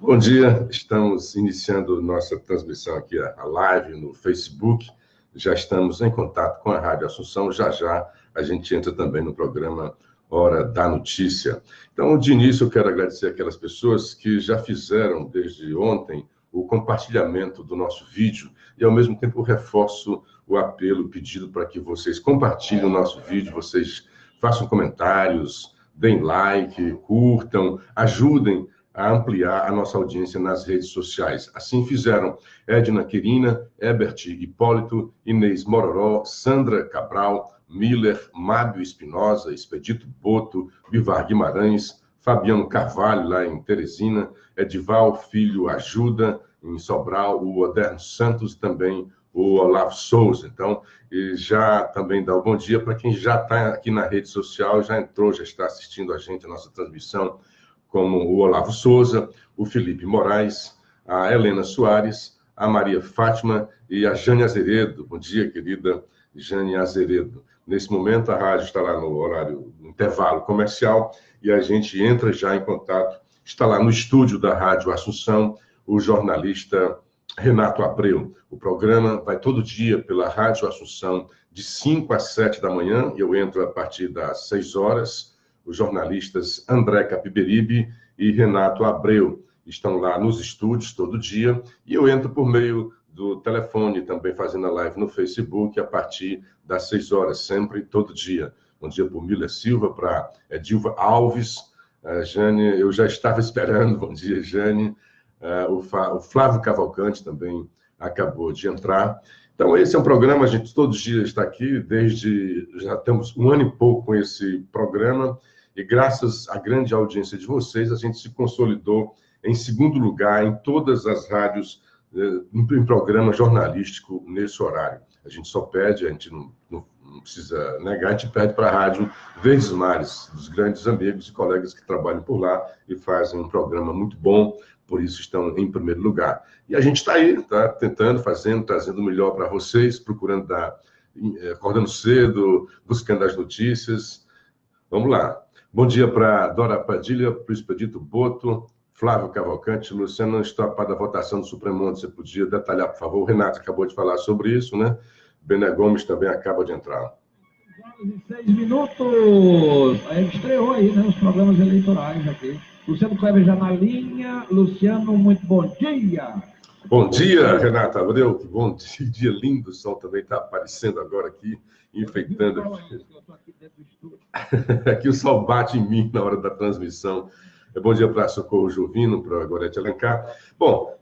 Bom dia, estamos iniciando nossa transmissão aqui, a live no Facebook. Já estamos em contato com a Rádio Assunção, já a gente entra também no programa Hora da Notícia. Então, de início, eu quero agradecer aquelas pessoas que já fizeram desde ontem o compartilhamento do nosso vídeo e, ao mesmo tempo, reforço o apelo, o pedido para que vocês compartilhem o nosso vídeo, vocês façam comentários, deem like, curtam, ajudem a ampliar a nossa audiência nas redes sociais. Assim fizeram Edna Quirina, Herbert Hipólito, Inês Mororó, Sandra Cabral, Miller, Mábio Espinosa, Expedito Boto, Bivar Guimarães, Fabiano Carvalho, lá em Teresina, Edival Filho Ajuda, em Sobral, o Oderno Santos e também o Olavo Souza. Então, já também dá o bom dia para quem já está aqui na rede social, já entrou, já está assistindo a gente, a nossa transmissão, como o Olavo Souza, o Felipe Moraes, a Helena Soares, a Maria Fátima e a Jane Azeredo. Bom dia, querida Jane Azeredo. Nesse momento, a rádio está lá no horário, no intervalo comercial, e a gente entra já em contato. Está lá no estúdio da Rádio Assunção, o jornalista Renato Abreu. O programa vai todo dia pela Rádio Assunção, de 5 às 7 da manhã, e eu entro a partir das 6 horas. Os jornalistas André Capiberibe e Renato Abreu estão lá nos estúdios todo dia, e eu entro por meio do telefone, também fazendo a live no Facebook, a partir das 6 horas, sempre, todo dia. Bom dia para o Miller Silva, para Edilva Alves, Jane, eu já estava esperando, bom dia, Jane, o Flávio Cavalcante também acabou de entrar. Então, esse é um programa, a gente todos os dias está aqui, já temos um ano e pouco com esse programa, e graças à grande audiência de vocês, a gente se consolidou em segundo lugar em todas as rádios, em programa jornalístico nesse horário. A gente só pede, a gente não precisa negar, a gente pede para a Rádio Verdes Mares, dos grandes amigos e colegas que trabalham por lá e fazem um programa muito bom, por isso estão em primeiro lugar. E a gente está aí, está tentando, trazendo o melhor para vocês, procurando acordando cedo, buscando as notícias. Vamos lá. Bom dia para Dora Padilha, para o Expedito Boto, Flávio Cavalcante, Luciano Estopar da votação do Supremo. Você podia detalhar, por favor? O Renato acabou de falar sobre isso, né? Bené Gomes também acaba de entrar. 6 minutos. Ele estreou aí, né? Os programas eleitorais aqui. Luciano Kleber já na linha. Luciano, muito bom dia. Bom dia, Renato Abreu. Que bom dia lindo. O sol também está aparecendo agora aqui, enfeitando. Eu estou aqui dentro do estúdio. Aqui o sol bate em mim na hora da transmissão. Bom dia para Socorro Juvino, para a Gorete Alencar. Bom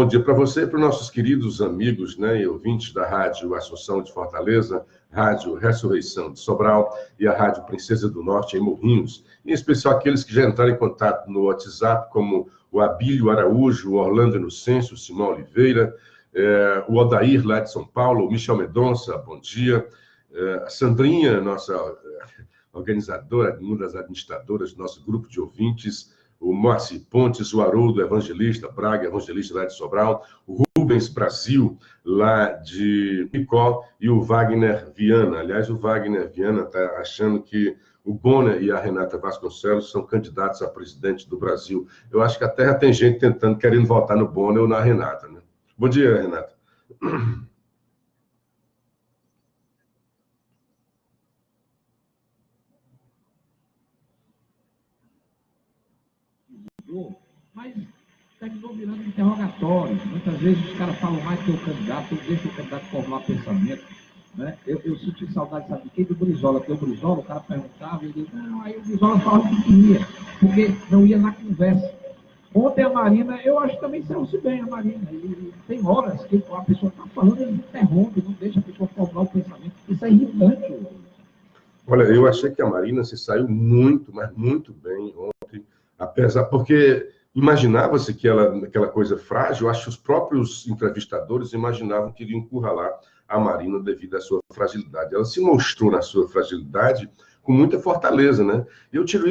dia para você e para os nossos queridos amigos, né, e ouvintes da Rádio Assunção de Fortaleza, Rádio Ressurreição de Sobral e a Rádio Princesa do Norte em Morrinhos. Em especial aqueles que já entraram em contato no WhatsApp, como o Abílio Araújo, o Orlando Inocêncio, o Simão Oliveira, o Odair lá de São Paulo, o Michel Medonça, bom dia. A Sandrinha, nossa organizadora, uma das administradoras do nosso grupo de ouvintes, o Márcio Pontes, o Haroldo Evangelista Braga, evangelista lá de Sobral, o Rubens Brasil, lá de Picó, e o Wagner Viana. Aliás, o Wagner Viana está achando que o Bonner e a Renata Vasconcelos são candidatos a presidente do Brasil. Eu acho que a Terra tem gente querendo votar no Bonner ou na Renata, né? Bom dia, Renata. Mas terminou virando interrogatórios. Muitas vezes os caras falam mais que o candidato, deixa o candidato formar pensamento. Né? Eu senti saudade, sabe de quem? Do Brizola. Porque o Brizola, o cara perguntava e ele, não, aí o Brizola falava que queria, porque não ia na conversa. Ontem a Marina, eu acho que também saiu-se bem a Marina. E tem horas que a pessoa está falando, ele interrompe, não deixa a pessoa formar o pensamento. Isso é irritante. Olha, eu achei que a Marina se saiu muito, mas muito bem ontem. Porque imaginava-se que aquela coisa frágil, acho que os próprios entrevistadores imaginavam que iriam encurralar a Marina devido à sua fragilidade. Ela se mostrou na sua fragilidade com muita fortaleza, né? Eu tiro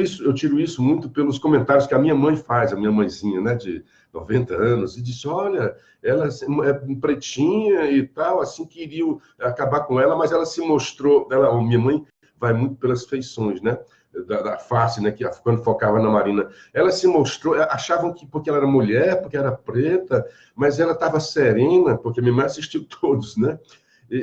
isso muito pelos comentários que a minha mãe faz, a minha mãezinha, né, de 90 anos, e disse, olha, ela é pretinha e tal, assim que iriam acabar com ela, mas ela se mostrou, minha mãe vai muito pelas feições, né? da face, né, que quando focava na Marina, ela se mostrou, achavam que porque ela era mulher, porque era preta, mas ela estava serena, porque minha mãe assistiu todos, né?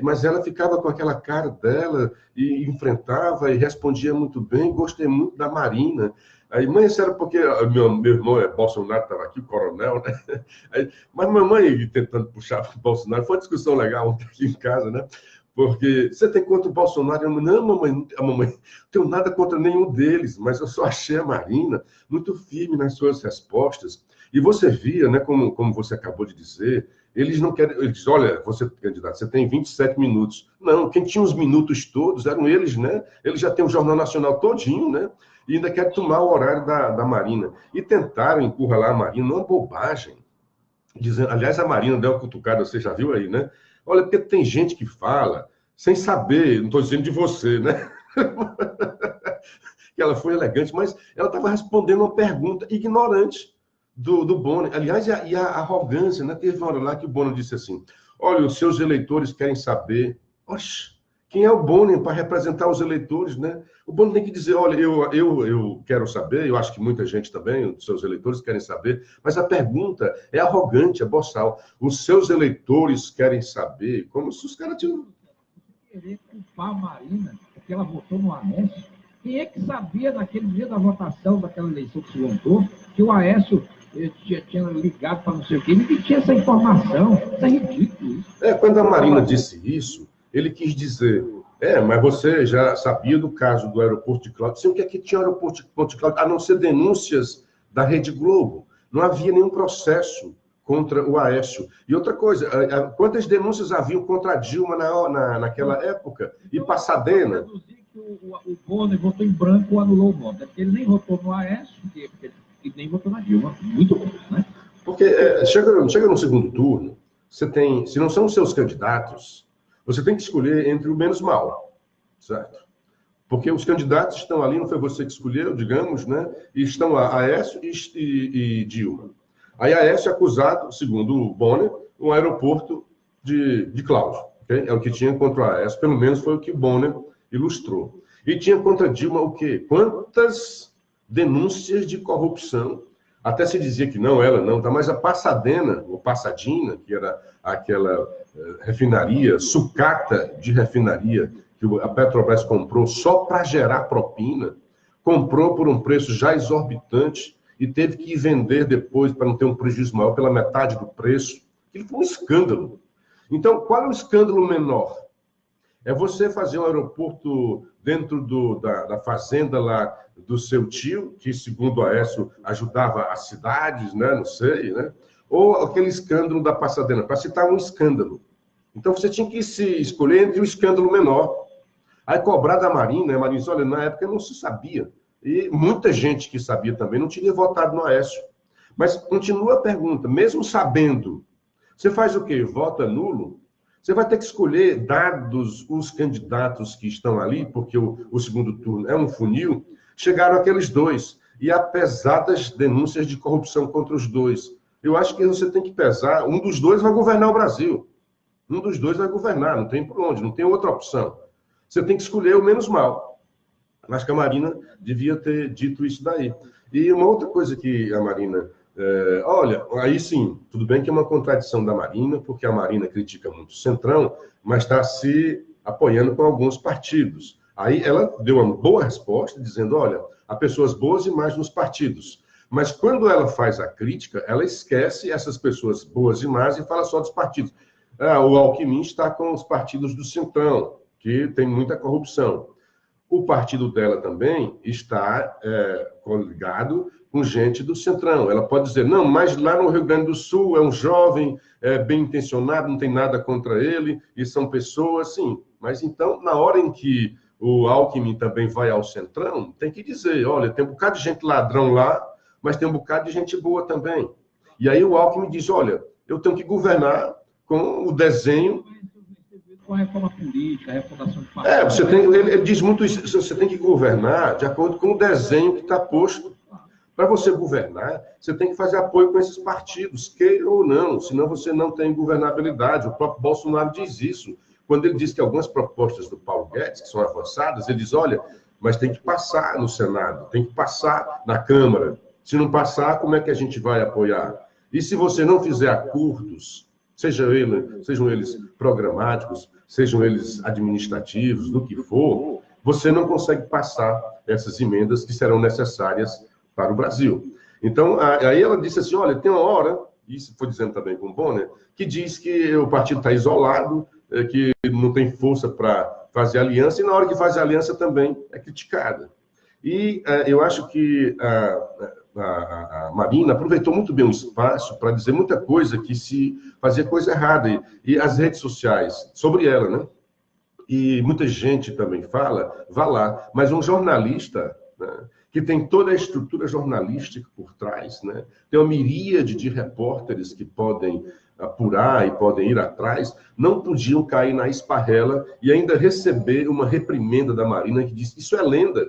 Mas ela ficava com aquela cara dela e enfrentava e respondia muito bem. Gostei muito da Marina. Aí, mãe, isso era porque meu irmão Bolsonaro estava aqui, o coronel, né? Aí, mas mamãe tentando puxar o Bolsonaro, foi uma discussão legal ontem aqui em casa, né? Porque você tem contra o Bolsonaro? Eu, não, mamãe, não tenho nada contra nenhum deles, mas eu só achei a Marina muito firme nas suas respostas. E você via, né, como você acabou de dizer, eles não querem. Eles dizem, olha, você, candidato, você tem 27 minutos. Não, quem tinha os minutos todos eram eles, né? Eles já têm o Jornal Nacional todinho, né? E ainda querem tomar o horário da Marina. E tentaram encurralar a Marina numa bobagem. Dizendo, aliás, a Marina deu uma cutucada, você já viu aí, né? Olha, porque tem gente que fala sem saber, não estou dizendo de você, né? Que ela foi elegante, mas ela estava respondendo uma pergunta ignorante do Bono. Aliás, e a arrogância, né? Teve uma hora lá que o Bono disse assim, olha, os seus eleitores querem saber... Oxe, quem é o Bono para representar os eleitores, né? O Bono tem que dizer, olha, eu quero saber, eu acho que muita gente também, os seus eleitores querem saber, mas a pergunta é arrogante, é boçal. Os seus eleitores querem saber, como se os caras tinham... Querer culpar a Marina, porque ela votou no Aécio. Quem é que sabia naquele dia da votação daquela eleição que se votou, que o Aécio tinha ligado para não sei o quê? Ninguém tinha essa informação. Isso é ridículo. Isso. Quando a Marina disse isso, ele quis dizer, mas você já sabia do caso do aeroporto de Cláudio. Sim, o que é que tinha o aeroporto de Cláudio? A não ser denúncias da Rede Globo. Não havia nenhum processo contra o Aécio. E outra coisa, quantas denúncias haviam contra a Dilma naquela época? E Passadena? Eu deduzi que o Bono votou em branco ou anulou o voto. É porque ele nem votou no Aécio, e nem votou na Dilma. Muito bom, né? Porque chega no segundo turno, você tem, se não são os seus candidatos, você tem que escolher entre o menos mal, certo? Porque os candidatos estão ali, não foi você que escolheu, digamos, né? E estão Aécio e Dilma. Aí Aécio é acusado, segundo o Bonner, no aeroporto de Cláudio. Okay? É o que tinha contra o Aécio, pelo menos foi o que Bonner ilustrou. E tinha contra Dilma o quê? Quantas denúncias de corrupção? Até se dizia que não, ela não, tá? Mas a Passadena, ou Passadina, que era aquela refinaria, sucata de refinaria, que a Petrobras comprou só para gerar propina, comprou por um preço já exorbitante, e teve que vender depois para não ter um prejuízo maior pela metade do preço. Aquilo foi um escândalo. Então, qual é o escândalo menor? É você fazer um aeroporto dentro da fazenda lá do seu tio, que, segundo o Aécio, ajudava as cidades, né? Não sei, né? Ou aquele escândalo da Passadena, para citar um escândalo. Então, você tinha que se escolher entre o escândalo menor. Aí, cobrar da Marina, a Marina disse, olha, na época não se sabia. E muita gente que sabia também não tinha votado no Aécio. Mas continua a pergunta, mesmo sabendo, você faz o quê? Vota nulo? Você vai ter que escolher, dados os candidatos que estão ali, porque o segundo turno é um funil, chegaram aqueles dois. E há pesadas denúncias de corrupção contra os dois. Eu acho que você tem que pesar, um dos dois vai governar o Brasil. Um dos dois vai governar, não tem por onde, não tem outra opção. Você tem que escolher o menos mal. Acho que a Marina devia ter dito isso daí. E uma outra coisa que a Marina... olha, aí sim, tudo bem que é uma contradição da Marina, porque a Marina critica muito o Centrão, mas está se apoiando com alguns partidos. Aí ela deu uma boa resposta, dizendo, olha, há pessoas boas e mais nos partidos. Mas quando ela faz a crítica, ela esquece essas pessoas boas e más e fala só dos partidos. O Alckmin está com os partidos do Centrão, que tem muita corrupção. O partido dela também está coligado com gente do Centrão. Ela pode dizer, não, mas lá no Rio Grande do Sul é um jovem bem intencionado, não tem nada contra ele, e são pessoas, sim. Mas então, na hora em que o Alckmin também vai ao Centrão, tem que dizer, olha, tem um bocado de gente ladrão lá, mas tem um bocado de gente boa também. E aí o Alckmin diz, olha, eu tenho que governar com o desenho... Com a reforma política, a refundação de partidos. Ele diz muito isso, você tem que governar de acordo com o desenho que está posto. Para você governar, você tem que fazer apoio com esses partidos, queira ou não, senão você não tem governabilidade. O próprio Bolsonaro diz isso. Quando ele diz que algumas propostas do Paulo Guedes, que são avançadas, ele diz, olha, mas tem que passar no Senado, tem que passar na Câmara. Se não passar, como é que a gente vai apoiar? E se você não fizer acordos, sejam eles programáticos, sejam eles administrativos, do que for, você não consegue passar essas emendas que serão necessárias para o Brasil. Então, aí ela disse assim, olha, tem uma hora, isso foi dizendo também com o Bonner, que diz que o partido está isolado, que não tem força para fazer aliança, e na hora que faz aliança também é criticada. E eu acho que a Marina aproveitou muito bem o espaço para dizer muita coisa que se fazia coisa errada. E as redes sociais, sobre ela, né? E muita gente também fala, vá lá. Mas um jornalista, né, que tem toda a estrutura jornalística por trás, né? Tem uma miríade de repórteres que podem apurar e podem ir atrás, não podiam cair na esparrela e ainda receber uma reprimenda da Marina que diz, isso é lenda.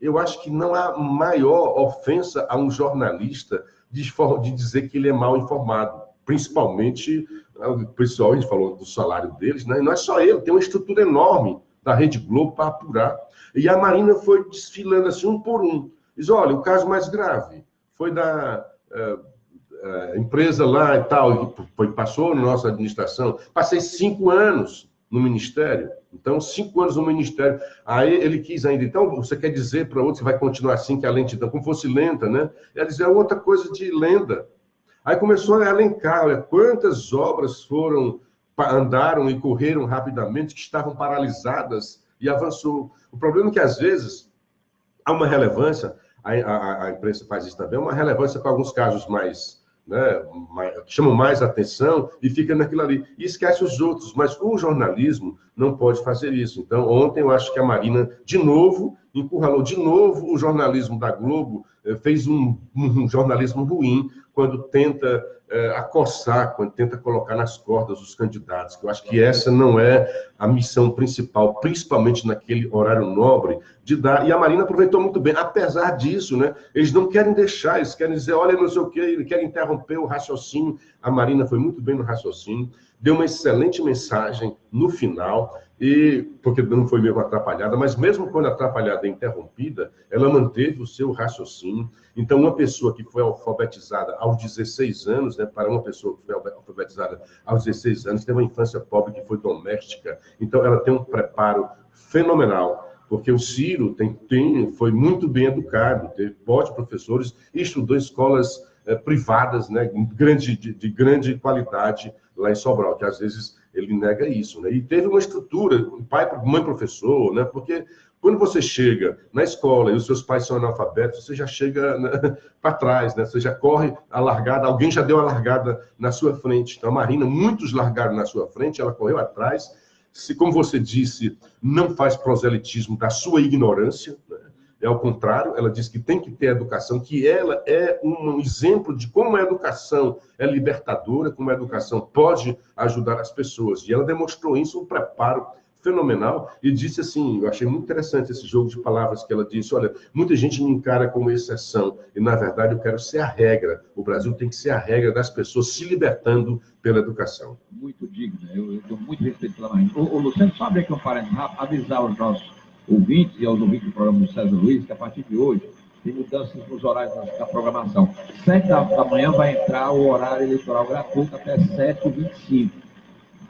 Eu acho que não há maior ofensa a um jornalista de dizer que ele é mal informado. Principalmente, o pessoal, a gente falou do salário deles, né? Não é só ele, tem uma estrutura enorme da Rede Globo para apurar. E a Marina foi desfilando assim, um por um. Diz, olha, o caso mais grave foi da empresa lá e tal, que passou na nossa administração. Passei 5 anos no Ministério. Então, 5 anos no Ministério. Aí ele quis ainda, então, você quer dizer para outro que vai continuar assim, que a lentidão, como fosse lenta, né? Ela dizia outra coisa de lenda. Aí começou a elencar, olha, quantas obras andaram e correram rapidamente, que estavam paralisadas e avançou. O problema é que, às vezes, há uma relevância, a imprensa faz isso também, uma relevância para alguns casos mais, né, que chamam mais atenção e fica naquilo ali. E esquece os outros, mas o jornalismo não pode fazer isso. Então, ontem eu acho que a Marina, de novo, encurralou de novo o jornalismo da Globo, fez um jornalismo ruim, quando tenta acossar, quando tenta colocar nas cordas os candidatos. Eu acho que essa não é a missão principal, principalmente naquele horário nobre, de dar. E a Marina aproveitou muito bem. Apesar disso, né, eles não querem deixar, eles querem dizer, olha, não sei o quê, eles querem interromper o raciocínio. A Marina foi muito bem no raciocínio, deu uma excelente mensagem no final, porque não foi mesmo atrapalhada, mas mesmo quando atrapalhada e interrompida, ela manteve o seu raciocínio. Então, uma pessoa que foi alfabetizada aos 16 anos, né, para uma pessoa que foi alfabetizada aos 16 anos, teve uma infância pobre que foi doméstica, então ela tem um preparo fenomenal, porque o Ciro foi muito bem educado, teve ótimos professores e estudou em escolas privadas, né, de grande qualidade lá em Sobral, que às vezes ele nega isso, né? E teve uma estrutura, pai, mãe, professor, né? Porque quando você chega na escola e os seus pais são analfabetos, você já chega, né, para trás, né? Você já corre a largada, alguém já deu a largada na sua frente. Então, a Marina, muitos largaram na sua frente, ela correu atrás. Se, como você disse, não faz proselitismo da sua ignorância, né? É ao contrário, ela diz que tem que ter educação, que ela é um exemplo de como a educação é libertadora, como a educação pode ajudar as pessoas. E ela demonstrou isso, um preparo fenomenal, e disse assim, eu achei muito interessante esse jogo de palavras que ela disse, olha, muita gente me encara como exceção, e na verdade eu quero ser a regra. O Brasil tem que ser a regra das pessoas se libertando pela educação. Muito digna, eu tenho muito respeito pela Marina. O Luciano, só abrir aqui um parênteses rápido, avisar os nossos ouvintes e aos ouvintes do programa do César Luiz, que a partir de hoje tem mudanças nos horários da programação. 7 da manhã vai entrar o horário eleitoral gratuito até 7h25.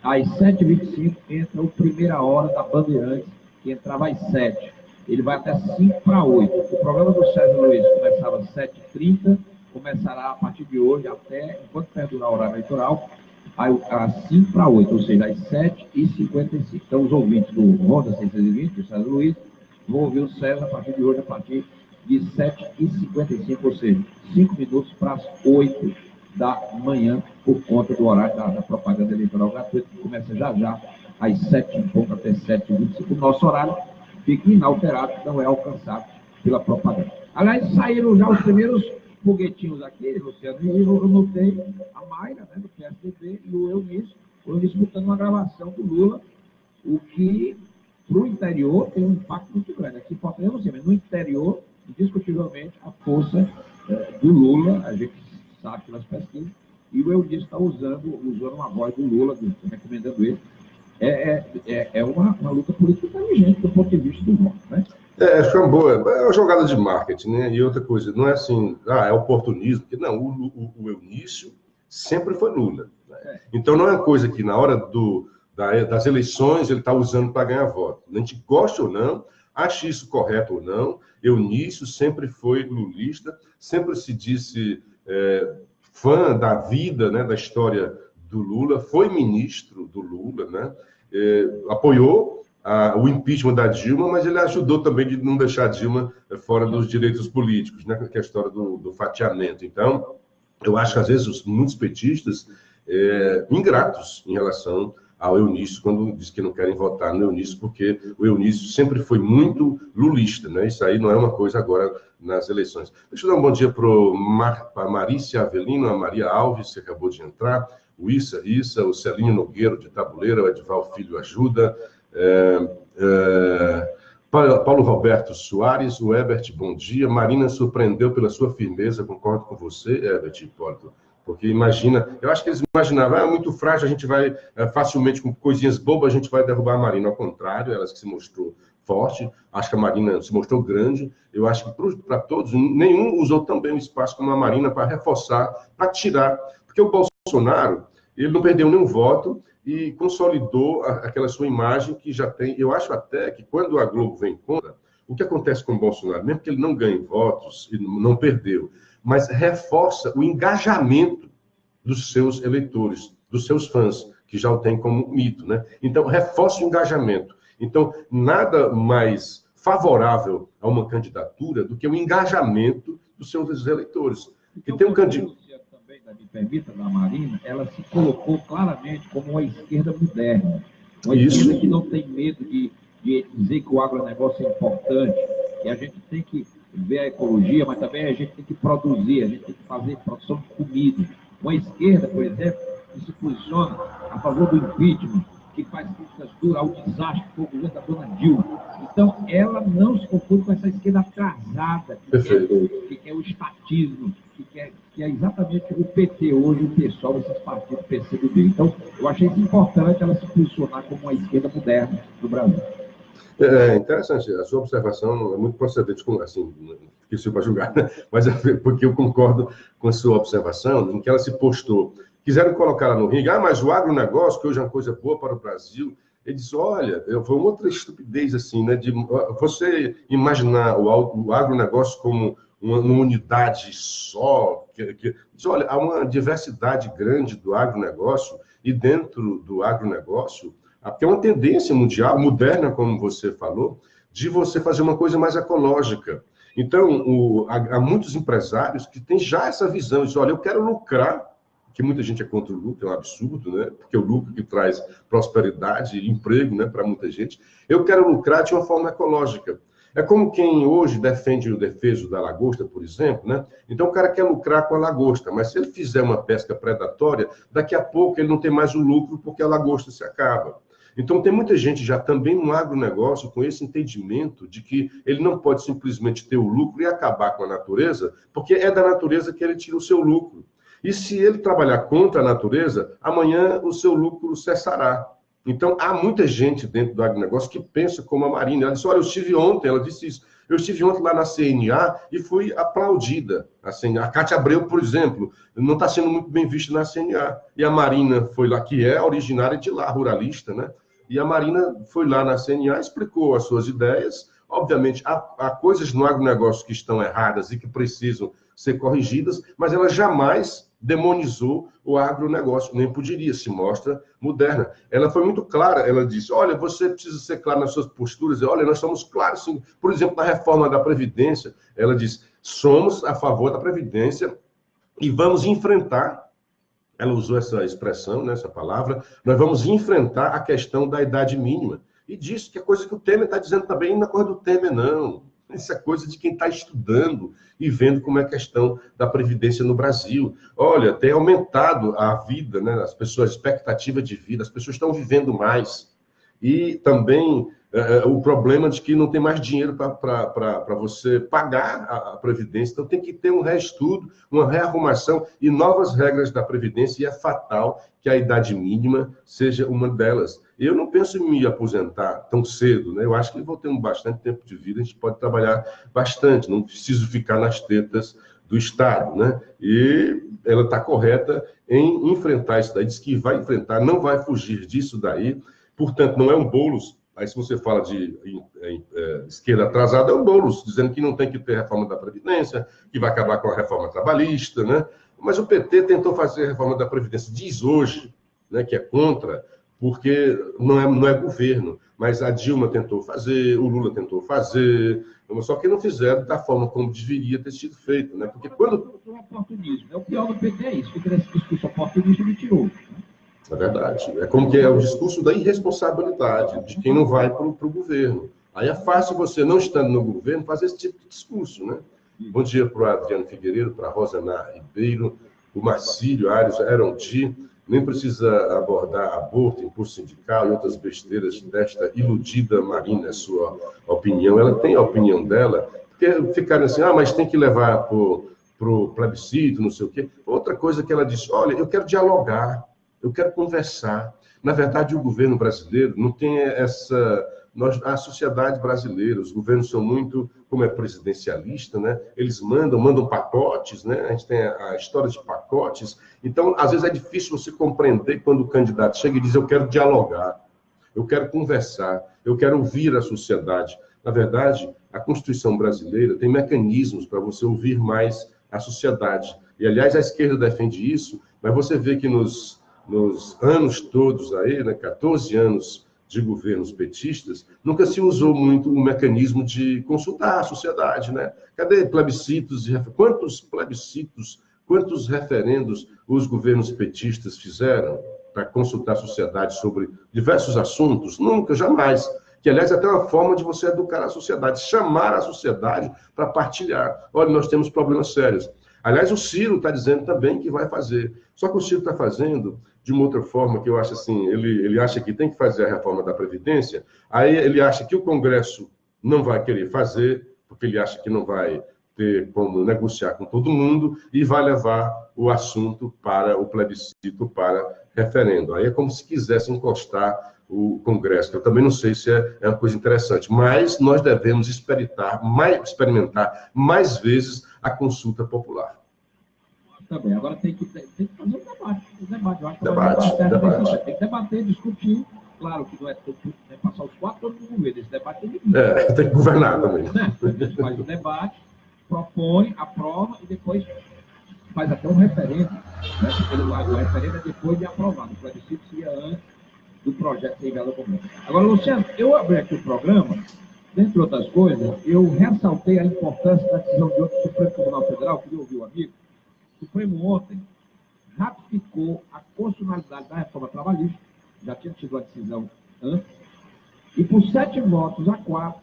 Às 7h25 entra o Primeira Hora da Bandeirantes, que entrava às 7. Ele vai até 7h55. O programa do César Luiz começava às 7h30, começará a partir de hoje até, enquanto perdurar o horário eleitoral, às 7h55, ou seja, às 7h55. Então, os ouvintes do Ronda 620, do César Luiz, vão ouvir o César a partir de hoje, a partir de 7h55, ou seja, 5 minutos para as 8 da manhã, por conta do horário da propaganda eleitoral gratuita, que começa já às 7h até 7h25. O nosso horário fica inalterado, não é alcançado pela propaganda. Aliás, saíram já os primeiros foguetinhos aqui, Luciano, e eu notei a Mayra, né, do PSDB, e o Eunício botando uma gravação do Lula, o que, para o interior, tem um impacto muito grande. Aqui em Fortaleza, não sei, mas no interior, indiscutivelmente, a força do Lula, a gente sabe pelas pesquisas, e o Eunício está usando uma voz do Lula, recomendando ele. É uma luta política inteligente do ponto de vista do voto, né? Acho que é uma boa, é uma jogada de marketing, né? E outra coisa, não é assim, é oportunismo, que não, o Eunício sempre foi Lula, né? Então não é uma coisa que na hora das eleições ele está usando para ganhar voto. A gente gosta ou não, ache isso correto ou não, Eunício sempre foi lulista, sempre se disse fã da vida, né, da história do Lula, foi ministro do Lula, né? Apoiou o impeachment da Dilma, mas ele ajudou também de não deixar a Dilma fora dos direitos políticos, né, que é a história do fatiamento. Então, eu acho que às vezes muitos petistas ingratos em relação ao Eunício, quando diz que não querem votar no Eunício, porque o Eunício sempre foi muito lulista, né? Isso aí não é uma coisa agora nas eleições. Deixa eu dar um bom dia para a Marícia Avelino, a Maria Alves, que acabou de entrar, o Issa, o Celinho Nogueiro de Tabuleira, o Edival Filho Ajuda, Paulo Roberto Soares, o Herbert, bom dia. Marina surpreendeu pela sua firmeza, concordo com você, Herbert Hipólito. Porque imagina, eu acho que eles imaginavam, é muito frágil, a gente vai facilmente, com coisinhas bobas, a gente vai derrubar a Marina. Ao contrário, ela que se mostrou forte, acho que a Marina se mostrou grande. Eu acho que para todos, nenhum usou tão bem o espaço como a Marina para reforçar, para tirar. Porque o Bolsonaro, ele não perdeu nenhum voto e consolidou aquela sua imagem que já tem. Eu acho até que quando a Globo vem contra, o que acontece com o Bolsonaro, mesmo que ele não ganhe votos e não perdeu, mas reforça o engajamento dos seus eleitores, dos seus fãs, que já o tem como mito, né? Então, reforça o engajamento. Então, nada mais favorável a uma candidatura do que o engajamento dos seus eleitores. Que tem um candidato também, me permita, da Marina, ela se colocou claramente como uma esquerda moderna, uma esquerda que não tem medo de dizer que o agronegócio é importante, que a gente tem que ver a ecologia, mas também a gente tem que produzir, a gente tem que fazer produção de comida. Uma esquerda, por exemplo, que se posiciona a favor do impeachment, que faz críticas duras ao desastre que foi o governo da dona Dilma. Então, ela não se confunde com essa esquerda atrasada, que quer o estatismo, que é exatamente o PT hoje, o PSOL, esses partidos PCdoB. Então, eu achei importante ela se posicionar como uma esquerda moderna do Brasil. É interessante, a sua observação é muito procedente, assim, que se para julgar, né? Mas é porque eu concordo com a sua observação, em que ela se postou. Quiseram colocar ela no ringue, mas o agronegócio, que hoje é uma coisa boa para o Brasil, ele disse, olha, foi uma outra estupidez, assim, né, de você imaginar o agronegócio como uma unidade só, diz, olha, há uma diversidade grande do agronegócio, e dentro do agronegócio, porque é uma tendência mundial, moderna, como você falou, de você fazer uma coisa mais ecológica. Então, há muitos empresários que têm já essa visão, dizem, olha, eu quero lucrar, que muita gente é contra o lucro, é um absurdo, né? Porque é o lucro que traz prosperidade e emprego, né, para muita gente. Eu quero lucrar de uma forma ecológica. É como quem hoje defende o defeso da lagosta, por exemplo, né? Então o cara quer lucrar com a lagosta, mas se ele fizer uma pesca predatória, daqui a pouco ele não tem mais o lucro porque a lagosta se acaba. Então, tem muita gente já também no agronegócio com esse entendimento de que ele não pode simplesmente ter o lucro e acabar com a natureza, porque é da natureza que ele tira o seu lucro. E se ele trabalhar contra a natureza, amanhã o seu lucro cessará. Então, há muita gente dentro do agronegócio que pensa como a Marina. Ela disse, olha, eu estive ontem, ela disse isso, eu estive ontem lá na CNA e fui aplaudida. A Cátia Abreu, por exemplo, não está sendo muito bem vista na CNA. E a Marina foi lá, que é originária de lá, ruralista, né? E a Marina foi lá na CNA, explicou as suas ideias. Obviamente, há coisas no agronegócio que estão erradas e que precisam ser corrigidas, mas ela jamais demonizou o agronegócio, nem poderia, se mostra moderna. Ela foi muito clara, ela disse, olha, você precisa ser claro nas suas posturas, olha, nós somos claros, sim. Por exemplo, na reforma da Previdência, ela disse, somos a favor da Previdência e vamos enfrentar, ela usou essa expressão, né, essa palavra, nós vamos enfrentar a questão da idade mínima. E disse que é coisa que o Temer está dizendo também, não é coisa do Temer, não. Isso é coisa de quem está estudando e vendo como é a questão da Previdência no Brasil. Olha, tem aumentado a vida, né, as pessoas, a expectativa de vida, as pessoas estão vivendo mais. E também o problema de que não tem mais dinheiro para você pagar a Previdência. Então, tem que ter um reestudo, uma rearrumação e novas regras da Previdência, e é fatal que a idade mínima seja uma delas. Eu não penso em me aposentar tão cedo, né? Eu acho que vou ter bastante tempo de vida, a gente pode trabalhar bastante, não preciso ficar nas tetas do Estado, né? E ela está correta em enfrentar isso daí, diz que vai enfrentar, não vai fugir disso daí, portanto, não é um Boulos. Aí, se você fala de esquerda atrasada, é o Boulos, dizendo que não tem que ter reforma da Previdência, que vai acabar com a reforma trabalhista, né? Mas o PT tentou fazer a reforma da Previdência, diz hoje, né, que é contra, porque não é governo. Mas a Dilma tentou fazer, o Lula tentou fazer, só que não fizeram da forma como deveria ter sido feito, né? Porque quando... O oportunismo, o pior do PT é isso, que esse discurso oportunista ele tirou. É verdade. É como que é o discurso da irresponsabilidade de quem não vai para o governo. Aí é fácil você, não estando no governo, fazer esse tipo de discurso, né? Bom dia para o Adriano Figueiredo, para a Rosana Ribeiro, o Marcílio Aires, Erondi. Nem precisa abordar aborto, imposto sindical e outras besteiras desta iludida Marina, sua opinião. Ela tem a opinião dela, porque ficaram assim, mas tem que levar para o plebiscito, não sei o quê. Outra coisa que ela disse, olha, eu quero dialogar. Eu quero conversar. Na verdade, o governo brasileiro não tem essa... a sociedade brasileira, os governos são muito, como é presidencialista, né? Eles mandam pacotes, né? A gente tem a história de pacotes. Então, às vezes é difícil você compreender quando o candidato chega e diz, eu quero dialogar, eu quero conversar, eu quero ouvir a sociedade. Na verdade, a Constituição brasileira tem mecanismos para você ouvir mais a sociedade. E, aliás, a esquerda defende isso, mas você vê que nos anos todos aí, né, 14 anos de governos petistas, nunca se usou muito o mecanismo de consultar a sociedade, né? Cadê plebiscitos? Quantos plebiscitos, quantos referendos os governos petistas fizeram para consultar a sociedade sobre diversos assuntos? Nunca, jamais. Que, aliás, é até uma forma de você educar a sociedade, chamar a sociedade para partilhar. Olha, nós temos problemas sérios. Aliás, o Ciro está dizendo também que vai fazer. Só que o Ciro está fazendo de uma outra forma, que eu acho assim, ele acha que tem que fazer a reforma da Previdência, aí ele acha que o Congresso não vai querer fazer, porque ele acha que não vai ter como negociar com todo mundo, e vai levar o assunto para o plebiscito, para referendo. Aí é como se quisesse encostar o Congresso. Eu também não sei se é uma coisa interessante, mas nós devemos experimentar mais vezes a consulta popular. Também. Agora tem que fazer um debate. Eu acho que debate. Tem que debater, discutir. Claro que não é tudo, né, passar os 4 anos no governo. Esse debate tem que governar também. A gente faz o debate, propõe, aprova e depois faz até um referendo. Né? O referendo é depois de aprovado. O plebiscito seria antes do projeto ser enviado ao Congresso. Agora, Luciano, eu abri aqui o programa, dentre outras coisas, eu ressaltei a importância da decisão de outro Supremo Tribunal Federal, que eu ouvi o amigo. O Supremo ontem ratificou a constitucionalidade da reforma trabalhista, já tinha tido a decisão antes, e por 7-4,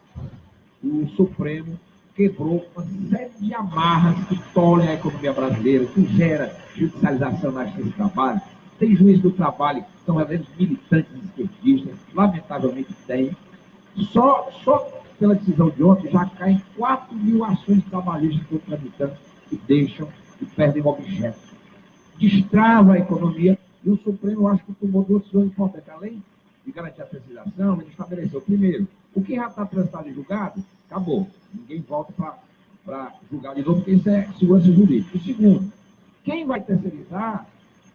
o Supremo quebrou uma série de amarras que tolhem a economia brasileira, que gera judicialização na justiça do trabalho. Tem juiz do trabalho que são verdadeiros militantes esquerdistas, lamentavelmente tem. Só pela decisão de ontem já caem 4.000 ações trabalhistas que estão tramitando e deixam e perdem objeto. Destrava a economia e o Supremo, eu acho que tomou 2 decisões importantes. Além de garantir a precisação, ele estabeleceu, primeiro, o que já está transitado e julgado, acabou. Ninguém volta para julgar de novo, porque isso é segurança jurídica. O segundo, quem vai terceirizar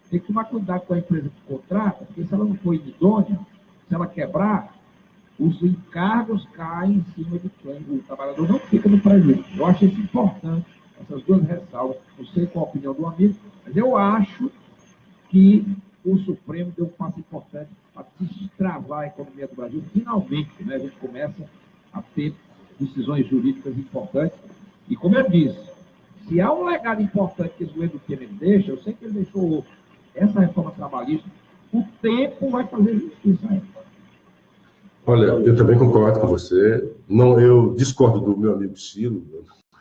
tem que tomar cuidado com a empresa que contrata, porque se ela não for idônea, se ela quebrar, os encargos caem em cima de quem o trabalhador não fica no prejuízo. Eu acho isso importante, essas 2 ressalvas. Não sei qual a opinião do amigo, mas eu acho que o Supremo deu um passo importante para destravar a economia do Brasil. Finalmente, né, a gente começa a ter decisões jurídicas importantes. E, como eu disse, se há um legado importante que o governo Temer deixa, eu sei que ele deixou outro. Essa reforma trabalhista, o tempo vai fazer justiça aí. Olha, eu também concordo com você. Não, eu discordo do meu amigo Ciro.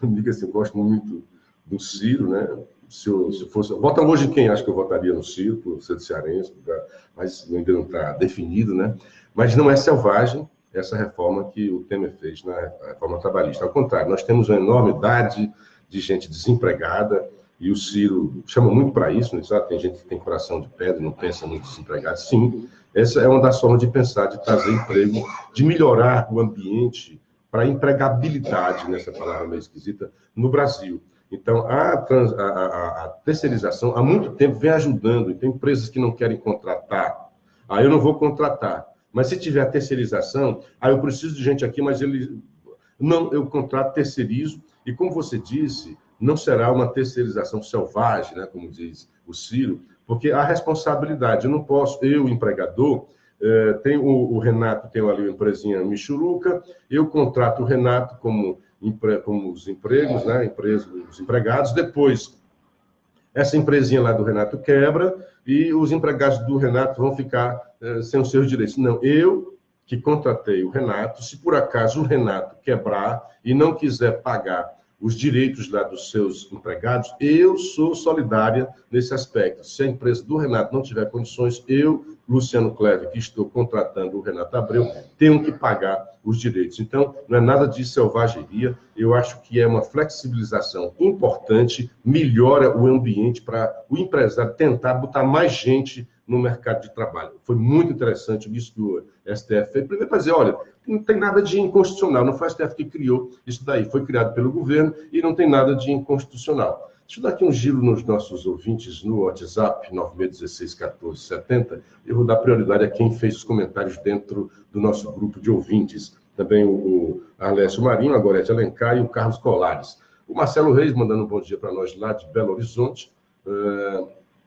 Amigo, assim, eu gosto muito do Ciro, né? Se fosse... Vota hoje quem? Acho que eu votaria no Ciro, por ser cearense, mas ainda não está definido, né? Mas não é selvagem, essa reforma que o Temer fez na reforma trabalhista. Ao contrário, nós temos uma enormidade de gente desempregada, e o Ciro chama muito para isso, né? Tem gente que tem coração de pedra, não pensa muito desempregado. Sim, essa é uma das formas de pensar, de trazer emprego, de melhorar o ambiente para a empregabilidade, nessa palavra meio esquisita, no Brasil. Então, a terceirização, há muito tempo, vem ajudando. E tem empresas que não querem contratar. Eu não vou contratar. Mas se tiver a terceirização, eu preciso de gente aqui, mas ele... Não, eu contrato, terceirizo. E como você disse, não será uma terceirização selvagem, né, como diz o Ciro, porque há responsabilidade. Eu não posso, eu, empregador, tem o Renato, tem ali uma empresinha Michuruca, eu contrato o Renato como os empregos, né, os empregados, depois essa empresinha lá do Renato quebra e os empregados do Renato vão ficar sem os seus direitos. Não, eu que contratei o Renato, se por acaso o Renato quebrar e não quiser pagar os direitos lá dos seus empregados, eu sou solidária nesse aspecto. Se a empresa do Renato não tiver condições, eu, Luciano Clever, que estou contratando o Renato Abreu, tenho que pagar os direitos. Então, não é nada de selvageria, eu acho que é uma flexibilização importante, melhora o ambiente para o empresário tentar botar mais gente no mercado de trabalho. Foi muito interessante isso que o STF fez. Primeiro, para dizer, olha, não tem nada de inconstitucional, não foi o STF que criou isso daí, foi criado pelo governo e não tem nada de inconstitucional. Deixa eu dar aqui um giro nos nossos ouvintes no WhatsApp, 96161470. Eu vou dar prioridade a quem fez os comentários dentro do nosso grupo de ouvintes. Também o Arlécio Marinho, a Gorete Alencar e o Carlos Colares. O Marcelo Reis mandando um bom dia para nós lá de Belo Horizonte.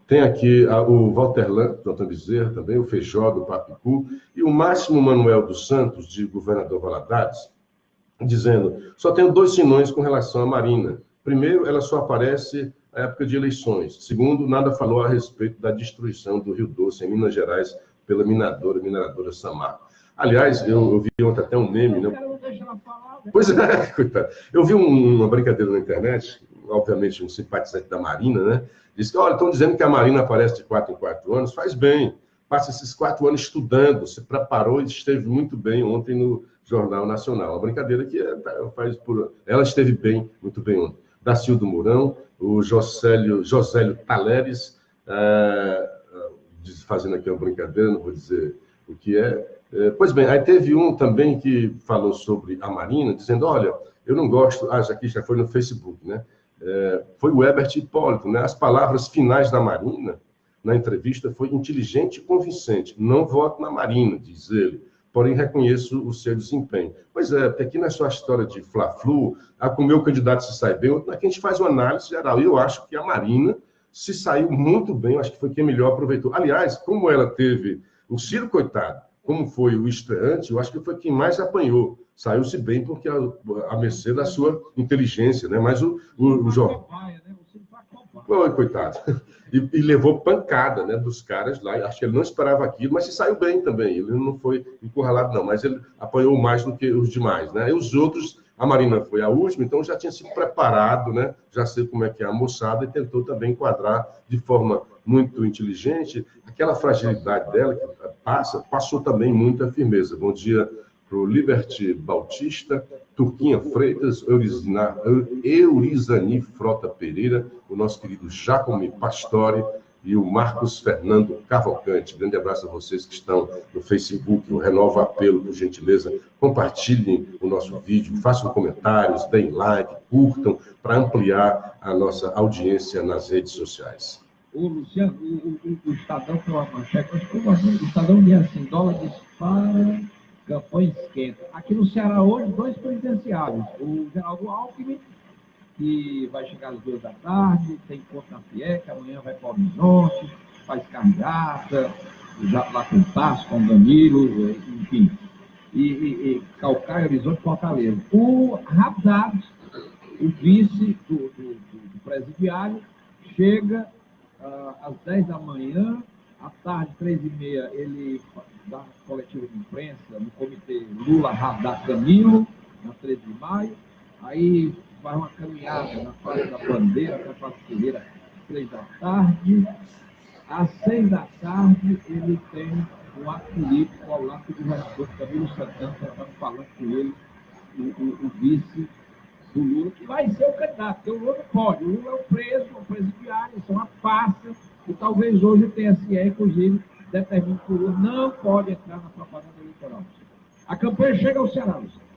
Tem aqui o Walter Lanton Bezerra, também o Feijó do Papicu, e o Máximo Manuel dos Santos, de Governador Valadares, dizendo, só tenho 2 senões com relação à Marina. Primeiro, ela só aparece na época de eleições. Segundo, nada falou a respeito da destruição do Rio Doce, em Minas Gerais, pela mineradora Samarco. Aliás, eu vi ontem até um meme, né? Pois é, coitado. Eu vi uma brincadeira na internet, obviamente um simpatizante da Marina, né? Diz que, olha, estão dizendo que a Marina aparece de 4 em 4 anos, faz bem. Passa esses 4 anos estudando, se preparou e esteve muito bem ontem no Jornal Nacional. Uma brincadeira que ela esteve bem, muito bem ontem. Dacildo Mourão, o Josélio Taleres, fazendo aqui uma brincadeira, não vou dizer o que é. Pois bem, aí teve um também que falou sobre a Marina, dizendo, olha, eu não gosto... isso aqui já foi no Facebook, né? Foi o Herbert Hipólito, né? As palavras finais da Marina, na entrevista, foi inteligente e convincente. Não voto na Marina, diz ele, porém reconheço o seu desempenho. Pois é, porque aqui não é só a história de Fla-Flu, com o meu candidato se sai bem, aqui a gente faz uma análise geral. E eu acho que a Marina se saiu muito bem, eu acho que foi quem melhor aproveitou. Aliás, como ela teve o Ciro, coitado, como foi o estreante, eu acho que foi quem mais apanhou. Saiu-se bem porque a mercê da sua inteligência, né? Mas o João... Oi, coitado. E levou pancada, né, dos caras lá. Acho que ele não esperava aquilo, mas se saiu bem também. Ele não foi encurralado, não. Mas ele apanhou mais do que os demais, né? E os outros, a Marina foi a última, então já tinha sido preparado, né? Já sei como é que é a moçada e tentou também enquadrar de forma muito inteligente aquela fragilidade dela, que passou também muita firmeza. Bom dia para o Liberty Bautista, Turquinha Freitas, Eurizani Frota Pereira, o nosso querido Jacome Pastore e o Marcos Fernando Cavalcante. Grande abraço a vocês que estão no Facebook. Eu renovo o apelo, por gentileza, compartilhem o nosso vídeo, façam comentários, deem like, curtam, para ampliar a nossa audiência nas redes sociais. O Luciano, o Estadão tem uma manchete, mas como assim? O Estadão diz assim, dólar dispara, campanha esquenta. Aqui no Ceará hoje, 2 presidenciários. O Geraldo Alckmin, que vai chegar às 2 da tarde, tem encontro na FIEC, amanhã vai para o Horizonte, faz carreata, já lá com o Tasso, com o Danilo, enfim. E Calcaia, Horizonte, Fortaleza. O Haddad, o vice do presidiário, chega às 10 da manhã, à tarde, 3h30, ele dá coletiva de imprensa no comitê Lula, Haddad, Camilo, na 13 de maio, aí faz uma caminhada na Praça da Bandeira, até a Praça Ferreira, às 3 da tarde, às 6 da tarde, ele tem um ato político ao lado do governador Camilo Santana, que estava falando com ele, o vice do Lula, que vai ser o candidato, porque o Lula não pode. O Lula é o preso, é um presidiário, isso é uma farsa, e talvez hoje o TSE, inclusive, determine que o Lula não pode entrar na propaganda eleitoral. A campanha chega ao Ceará, Luciano.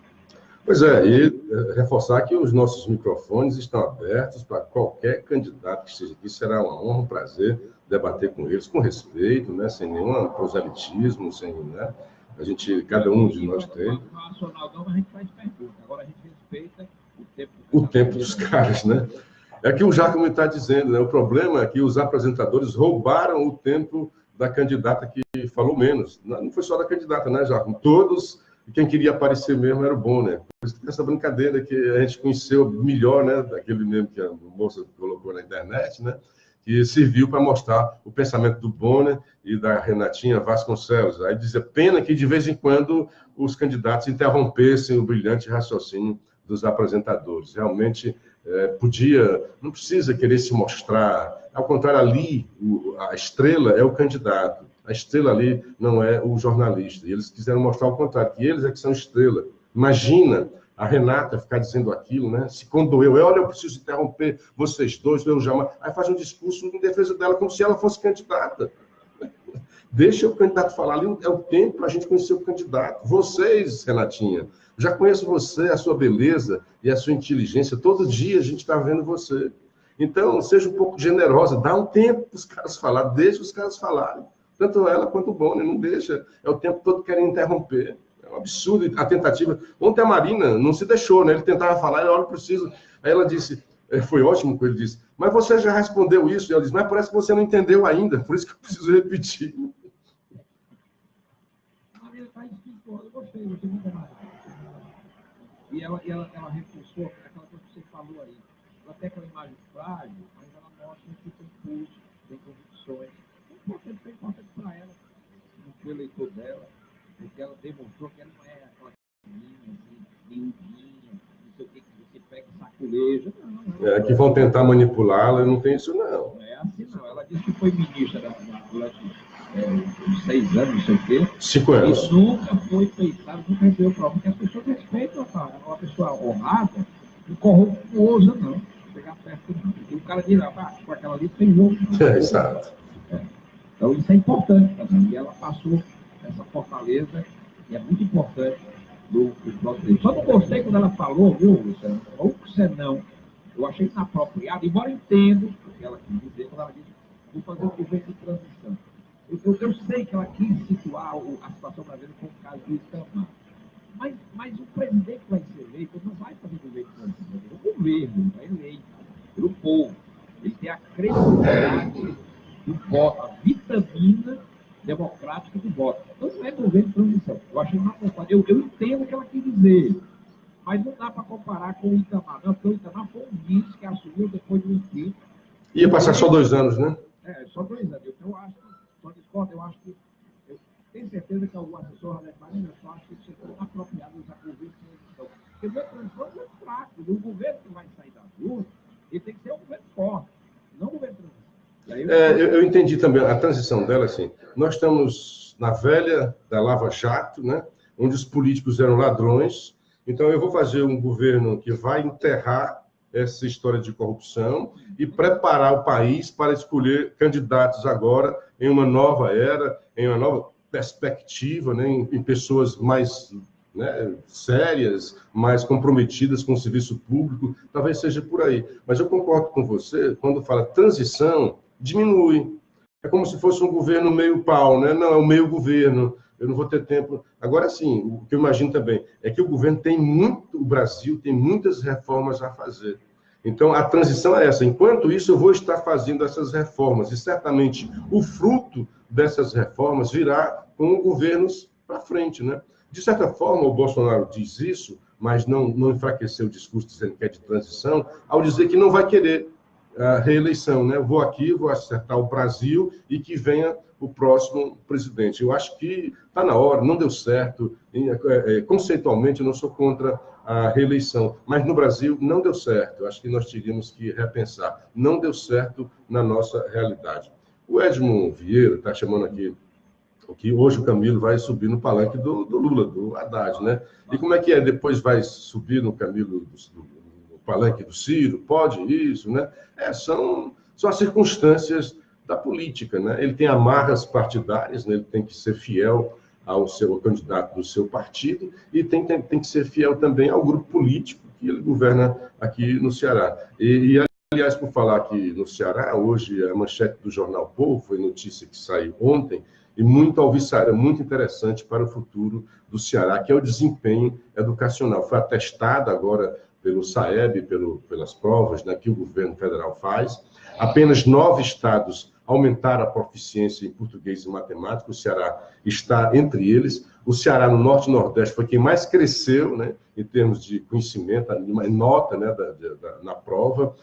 Pois é, e reforçar que os nossos microfones estão abertos para qualquer candidato que esteja aqui. Será uma honra, um prazer debater com eles, com respeito, né, sem nenhum proselitismo, sem, né, a gente, cada um de nós tem. Não é nacional não, mas a gente faz pergunta. Agora a gente respeita o tempo dos caras, né? É que o Jacome está dizendo, né? O problema é que os apresentadores roubaram o tempo da candidata que falou menos. Não foi só da candidata, né, Jacome? Todos, quem queria aparecer mesmo era o Bonner. Por isso que essa brincadeira que a gente conheceu melhor, né? Daquele mesmo que a moça colocou na internet, né? Que serviu para mostrar o pensamento do Bonner e da Renatinha Vasconcelos. Aí dizia, pena que de vez em quando os candidatos interrompessem o brilhante raciocínio dos apresentadores. Realmente não precisa querer se mostrar. Ao contrário, ali a estrela é o candidato. A estrela ali não é o jornalista. E eles quiseram mostrar o contrário, que eles é que são estrela. Imagina a Renata ficar dizendo aquilo, né? Se condoeu, olha, eu preciso interromper vocês dois, eu jamais. Aí faz um discurso em defesa dela, como se ela fosse candidata. Deixa o candidato falar ali, é o tempo para a gente conhecer o candidato. Vocês, Renatinha, já conheço você, a sua beleza e a sua inteligência. Todo dia a gente está vendo você. Então, seja um pouco generosa, dá um tempo para os caras falarem, deixa os caras falarem. Tanto ela quanto o Bonner, não deixa. É o tempo todo querendo interromper. É um absurdo a tentativa. Ontem a Marina não se deixou, né? Ele tentava falar, olha, eu preciso. Aí ela disse, foi ótimo o que ele disse, mas você já respondeu isso? E ela disse, mas parece que você não entendeu ainda, por isso que eu preciso repetir. Eu gostei muito mais. E ela reforçou aquela coisa que você falou aí. Ela tem aquela imagem frágil, mas ela mostra que tem pulso, tem convicções. É importante para ela, no eleitor dela, porque ela demonstrou que ela não é aquela menina, assim, miudinha, não sei o que você pega e saculeja. Não. Que vão tentar manipulá-la, não tem isso, não. Não é assim, não. Ela disse que foi ministra durante 6 anos, não sei o quê. 5 anos. E nunca foi feitado, nunca recebeu prova, porque as pessoas respeitam uma pessoa honrada, não corruptuosa, não. Chegar perto, não. E o cara diz, com aquela ali tem jogo. Exato. Então, isso é importante também. E ela passou essa fortaleza, e é muito importante do nosso livro. Só não gostei quando ela falou, viu, Luciano? Ou senão, eu achei inapropriado, embora eu entendo o que ela quis dizer, quando ela disse, vou fazer um governo de transição. Eu sei que ela quis situar a situação brasileira como o caso do Itamar. Mas o presidente que vai ser eleito não vai fazer governo de transição. O governo vai eleito pelo povo. Ele tem a credibilidade do voto, a vitamina democrática do voto. Então não é governo de transição. Eu achei uma coisa. Eu entendo o que ela quis dizer. Mas não dá para comparar com o Itamar. Não, porque o Itamar foi um vice que assumiu depois do impeachment. Ia passar só 2 anos, né? Só 2 anos. Eu acho que, só discordo, eu acho que, eu tenho certeza que algum assessor, né, mas eu só acho que isso é apropriado usar governo de transição. Porque o governo de transição é fraco. O governo que vai sair da rua, ele tem que ser um governo forte, não um governo de transição. Eu entendi também a transição dela, assim, nós estamos na velha da Lava Jato, né, onde os políticos eram ladrões, então eu vou fazer um governo que vai enterrar essa história de corrupção e preparar o país para escolher candidatos agora em uma nova era, em uma nova perspectiva, né, em pessoas mais, né, sérias, mais comprometidas com o serviço público, talvez seja por aí. Mas eu concordo com você, quando fala transição, diminui. É como se fosse um governo meio pau, né? Não, é o meio governo, eu não vou ter tempo. Agora, sim, o que eu imagino também é que o governo o Brasil tem muitas reformas a fazer. Então, a transição é essa. Enquanto isso, eu vou estar fazendo essas reformas. E, certamente, o fruto dessas reformas virá com governos para frente, né? De certa forma, o Bolsonaro diz isso, mas não enfraqueceu o discurso dizendo que é de transição, ao dizer que não vai querer a reeleição, né? Eu vou aqui, vou acertar o Brasil e que venha o próximo presidente. Eu acho que está na hora, não deu certo. Conceitualmente, eu não sou contra a reeleição, mas no Brasil não deu certo. Eu acho que nós teríamos que repensar. Não deu certo na nossa realidade. O Edmo Vieira está chamando aqui Que hoje o Camilo vai subir no palanque do Lula, do Haddad, né? E como é que é? Depois vai subir no Camilo, no palanque do Ciro? Pode isso, né? São as circunstâncias da política, né? Ele tem amarras partidárias, né? Ele tem que ser fiel ao candidato do seu partido e tem que ser fiel também ao grupo político que ele governa aqui no Ceará. Aliás, por falar aqui no Ceará, hoje a manchete do jornal Povo foi notícia que saiu ontem, e muito alvissareira, muito interessante para o futuro do Ceará, que é o desempenho educacional. Foi atestado agora pelo SAEB, pelas provas, né, que o governo federal faz. Apenas 9 estados aumentaram a proficiência em português e matemática, o Ceará está entre eles. O Ceará, no Norte e Nordeste, foi quem mais cresceu, né, em termos de conhecimento, nota, né, na prova.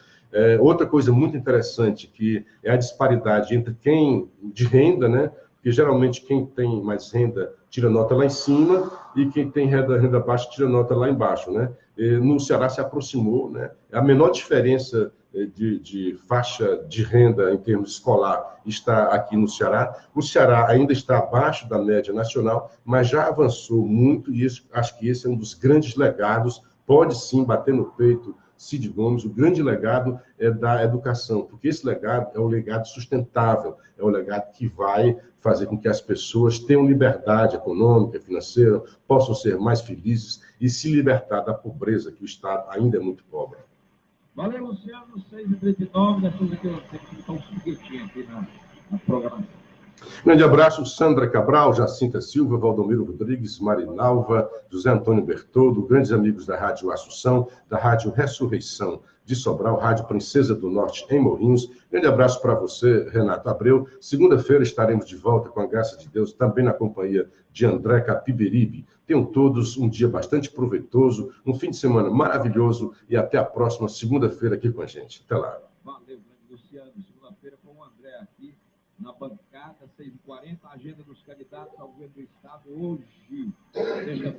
Outra coisa muito interessante, que é a disparidade entre quem de renda, né, porque geralmente quem tem mais renda tira nota lá em cima e quem tem renda baixa tira nota lá embaixo, né? No Ceará se aproximou, né? A menor diferença de faixa de renda em termos escolar está aqui no Ceará. O Ceará ainda está abaixo da média nacional, mas já avançou muito e acho que esse é um dos grandes legados. Pode sim bater no peito Cid Gomes, o grande legado é da educação, porque esse legado é o legado sustentável, é o legado que vai fazer com que as pessoas tenham liberdade econômica, financeira, possam ser mais felizes e se libertar da pobreza, que o Estado ainda é muito pobre. Valeu, Luciano, 6h39, depois aqui eu tenho que botar um foguetinho aqui na programação. Grande abraço, Sandra Cabral, Jacinta Silva, Valdomiro Rodrigues, Marinalva, José Antônio Bertoldo, grandes amigos da Rádio Assunção, da Rádio Ressurreição de Sobral, Rádio Princesa do Norte em Morrinhos. Grande abraço para você, Renato Abreu. Segunda-feira estaremos de volta, com a graça de Deus, também na companhia de André Capiberibe. Tenham todos um dia bastante proveitoso, um fim de semana maravilhoso e até a próxima segunda-feira aqui com a gente. Até lá. Valeu, Luciano. Segunda-feira com o André aqui na bancada, 6h40, a agenda dos candidatos ao governo do Estado hoje, sexta-feira.